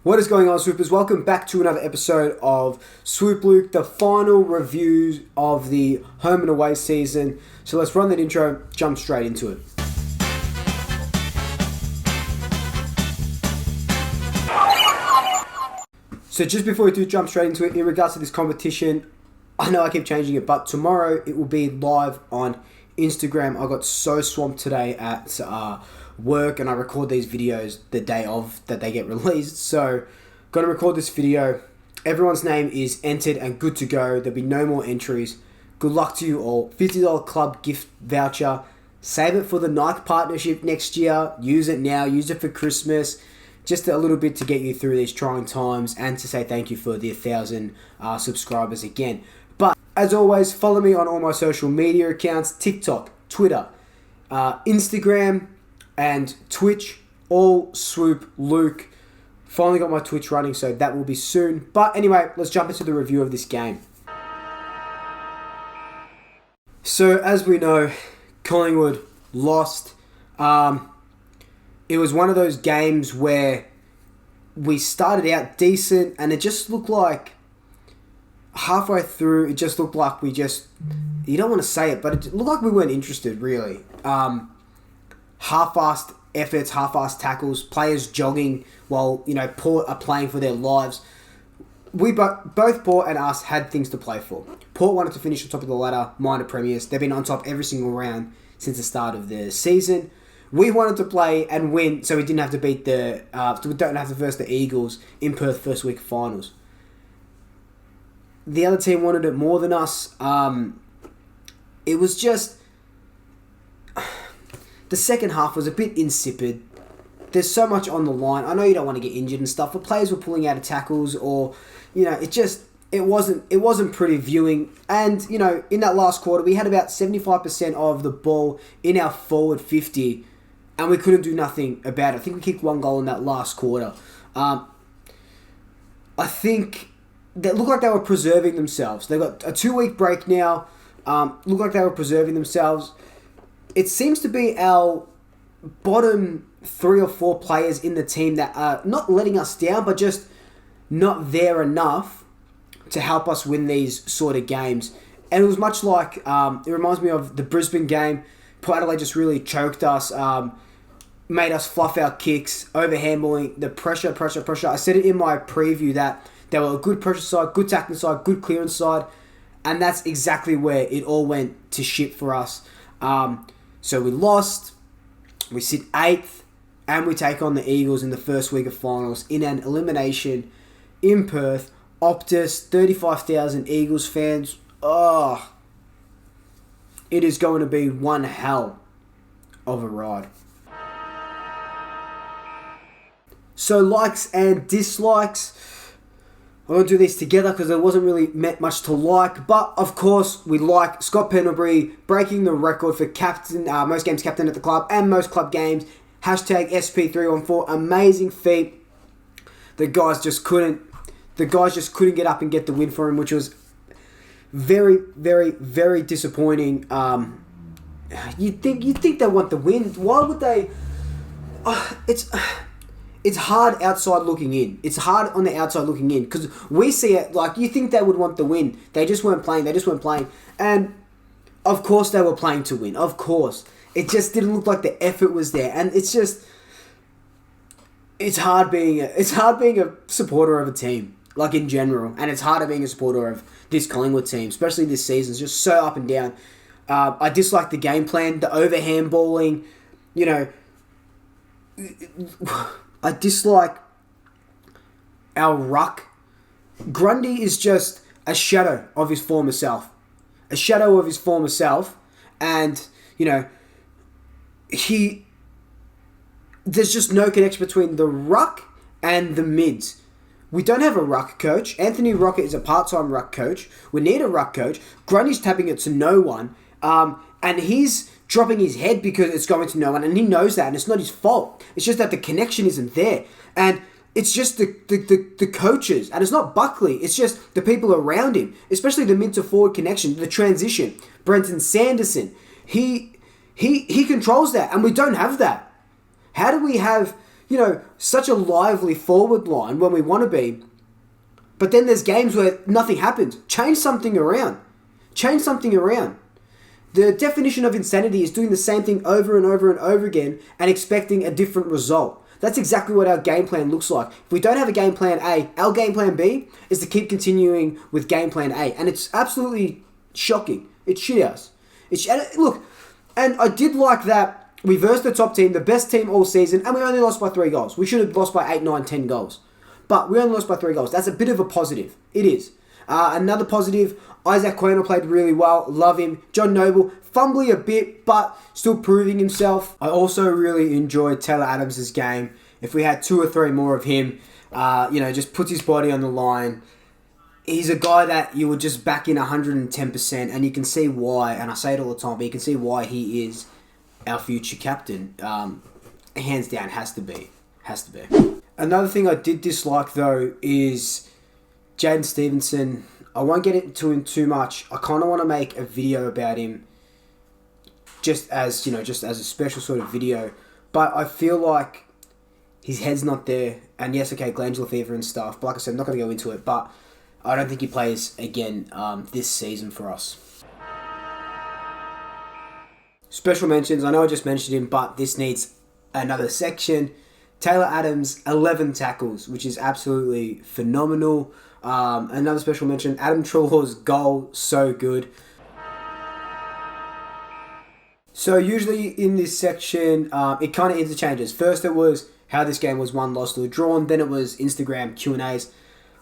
What is going on, Swoopers? Welcome back to another episode of Swoop Luke, the final reviews of the home and away season. So let's run that intro, jump straight into it. So just before we do jump straight into it, in regards to this competition, I know I keep changing it, but tomorrow it will be live on Instagram. I got so swamped today at work, and I record these videos the day of that they get released. So, gonna record this video. Everyone's name is entered and good to go. There'll be no more entries. Good luck to you all. $50 club gift voucher. Save it for the Nike partnership next year. Use it now. Use it for Christmas. Just a little bit to get you through these trying times and to say thank you for the 1,000 subscribers again. But as always, follow me on all my social media accounts: TikTok, Twitter, Instagram, and Twitch, all Swoop Luke. Finally got my Twitch running, so that will be soon. But anyway, let's jump into the review of this game. So as we know, Collingwood lost. It was one of those games where we started out decent, and it just looked like halfway through, it just looked like you don't want to say it, but it looked like we weren't interested, really. Half-assed efforts, half-assed tackles, players jogging while, Port are playing for their lives. We both Port and us had things to play for. Port wanted to finish on top of the ladder, minor premiers. They've been on top every single round since the start of the season. We wanted to play and win, so we didn't have to we don't have to verse the Eagles in Perth first week of finals. The other team wanted it more than us. It was just... The second half was a bit insipid. There's so much on the line. I know you don't want to get injured and stuff, but players were pulling out of tackles, or it wasn't pretty viewing. And in that last quarter, we had about 75% of the ball in our forward 50, and we couldn't do nothing about it. I think we kicked one goal in that last quarter. I think that looked like they were preserving themselves. They got a 2-week break now. Looked like they were preserving themselves. It seems to be our bottom 3 or 4 players in the team that are not letting us down, but just not there enough to help us win these sort of games. And it was much like, it reminds me of the Brisbane game. Port Adelaide just really choked us, made us fluff our kicks, over-handballing, the pressure. I said it in my preview that they were a good pressure side, good tackling side, good clearance side, and that's exactly where it all went to shit for us. So we lost, we sit 8th, and we take on the Eagles in the first week of finals in an elimination in Perth. Optus, 35,000 Eagles fans. Oh, it is going to be one hell of a ride. So likes and dislikes. I won't do these together because there wasn't really much to like. But, of course, we like Scott Pendlebury breaking the record for captain, most games captain at the club and most club games. Hashtag SP314. Amazing feat. The guys just couldn't get up and get the win for him, which was very, very, very disappointing. You'd think they want the win. Why would they? It's hard outside looking in. It's hard on the outside looking in because we see it like you think they would want the win. They just weren't playing. And of course they were playing to win. Of course. It just didn't look like the effort was there. And it's hard being a supporter of a team, like in general. And it's harder being a supporter of this Collingwood team, especially this season. It's just so up and down. I dislike the game plan, the overhand balling, I dislike our ruck. Grundy is just a shadow of his former self. And, there's just no connection between the ruck and the mids. We don't have a ruck coach. Anthony Rocket is a part-time ruck coach. We need a ruck coach. Grundy's tapping it to no one. And he's dropping his head because it's going to no one, and he knows that, and it's not his fault. It's just that the connection isn't there. And it's just the coaches, and it's not Buckley, it's just the people around him, especially the mid to forward connection, the transition. Brenton Sanderson, he controls that, and we don't have that. How do we have such a lively forward line when we want to be. But then there's games where nothing happens. Change something around. Change something around. The definition of insanity is doing the same thing over and over and over again and expecting a different result. That's exactly what our game plan looks like. If we don't have a game plan A, our game plan B is to keep continuing with game plan A. And it's absolutely shocking. It's shithouse. Look, and I did like that we versed the top team, the best team all season, and we only lost by 3 goals. We should have lost by 8, 9, 10 goals. But we only lost by 3 goals. That's a bit of a positive. It is. Another positive, Isaac Quaynor played really well. Love him. John Noble, fumbly a bit, but still proving himself. I also really enjoyed Taylor Adams' game. If we had 2 or 3 more of him, just puts his body on the line. He's a guy that you would just back in 110%, and you can see why, and I say it all the time, but you can see why he is our future captain. Hands down, has to be. Another thing I did dislike, though, is Jaden Stevenson. I won't get into him too much. I kind of want to make a video about him just as a special sort of video. But I feel like his head's not there. And yes, okay, glandular fever and stuff. But like I said, I'm not going to go into it. But I don't think he plays again this season for us. Special mentions. I know I just mentioned him, but this needs another section. Taylor Adams, 11 tackles, which is absolutely phenomenal. Another special mention, Adam Trelaw's goal, so good. So usually in this section, it kind of interchanges. First it was how this game was won, lost, or drawn. Then it was Instagram Q&As.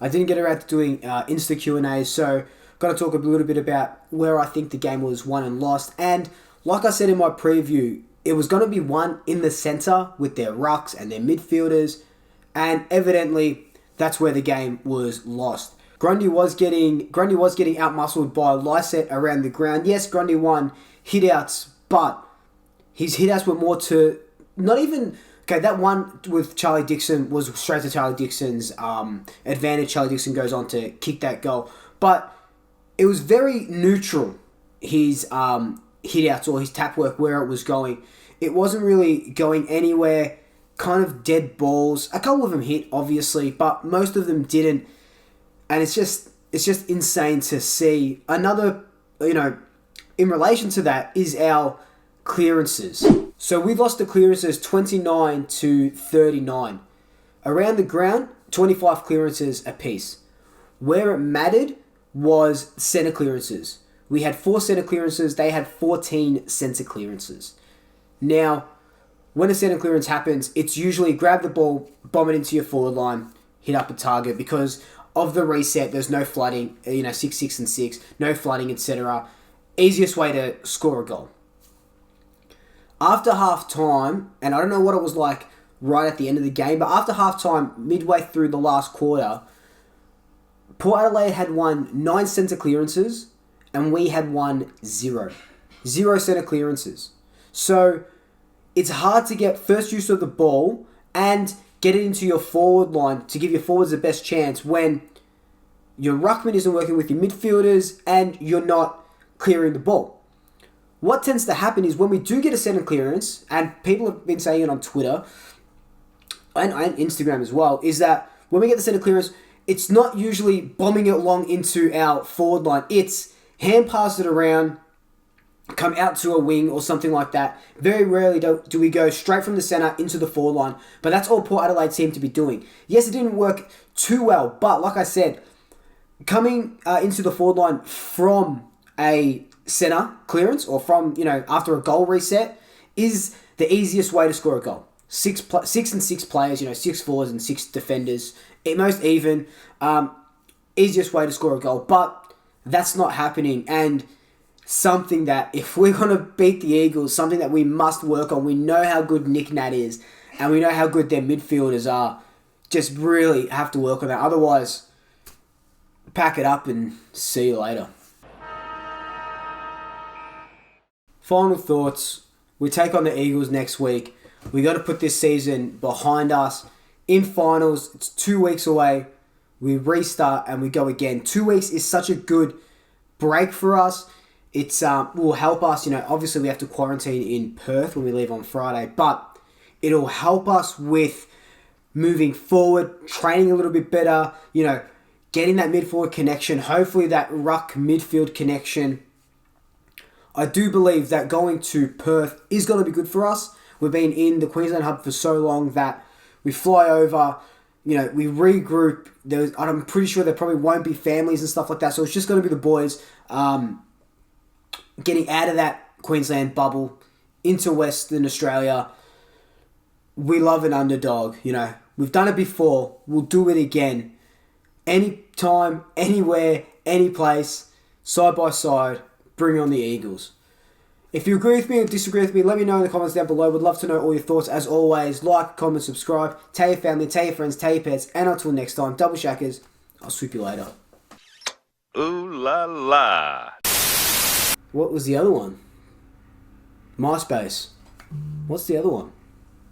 I didn't get around to doing Insta Q&As, so got to talk a little bit about where I think the game was won and lost. And like I said in my preview, it was going to be won in the centre with their rucks and their midfielders, and evidently that's where the game was lost. Grundy was getting out-muscled by Lysette around the ground. Yes, Grundy won hit-outs, but his hit-outs were more to not even... Okay, that one with Charlie Dixon was straight to Charlie Dixon's advantage. Charlie Dixon goes on to kick that goal. But it was very neutral, his hit-outs or his tap work, where it was going. It wasn't really going anywhere. Kind of dead balls. A couple of them hit, obviously, but most of them didn't. And it's just insane to see. Another, in relation to that is our clearances. So we lost the clearances 29 to 39. Around the ground, 25 clearances apiece. Where it mattered was centre clearances. We had 4 centre clearances. They had 14 centre clearances. Now, when a centre clearance happens, it's usually grab the ball, bomb it into your forward line, hit up a target. Because of the reset, there's no flooding, 6, 6, and 6, no flooding, etc. Easiest way to score a goal. After half time, and I don't know what it was like right at the end of the game, but after half time, midway through the last quarter, Port Adelaide had won 9 centre clearances, and we had won 0. 0 centre clearances. So it's hard to get first use of the ball and get it into your forward line to give your forwards the best chance when your ruckman isn't working with your midfielders and you're not clearing the ball. What tends to happen is when we do get a centre clearance, and people have been saying it on Twitter and Instagram as well, is that when we get the centre clearance, it's not usually bombing it along into our forward line. It's hand pass it around, come out to a wing or something like that. Very rarely do we go straight from the centre into the forward line, but that's all Port Adelaide seemed to be doing. Yes, it didn't work too well, but like I said, coming into the forward line from a centre clearance or from, after a goal reset is the easiest way to score a goal. 6 and 6 players, 6 forwards and 6 defenders, most even, easiest way to score a goal, but that's not happening. And something that if we're going to beat the Eagles, something that we must work on. We know how good Nick Nat is and we know how good their midfielders are. Just really have to work on that. Otherwise, pack it up and see you later. Final thoughts. We take on the Eagles next week. We got to put this season behind us. In finals, it's 2 weeks away. We restart and we go again. 2 weeks is such a good break for us. It's will help us. Obviously we have to quarantine in Perth when we leave on Friday, but it'll help us with moving forward, training a little bit better, getting that midfield connection, hopefully that ruck midfield connection. I do believe that going to Perth is going to be good for us. We've been in the Queensland hub for so long that we fly over, we regroup. I'm pretty sure there probably won't be families and stuff like that, so it's just going to be the boys getting out of that Queensland bubble into Western Australia. We love an underdog, We've done it before. We'll do it again. Anytime, anywhere, any place, side by side, bring on the Eagles. If you agree with me or disagree with me, let me know in the comments down below. Would love to know all your thoughts. As always, like, comment, subscribe. Tell your family, tell your friends, tell your pets. And until next time, double shackers. I'll swoop you later. Ooh la la. What was the other one? MySpace. What's the other one?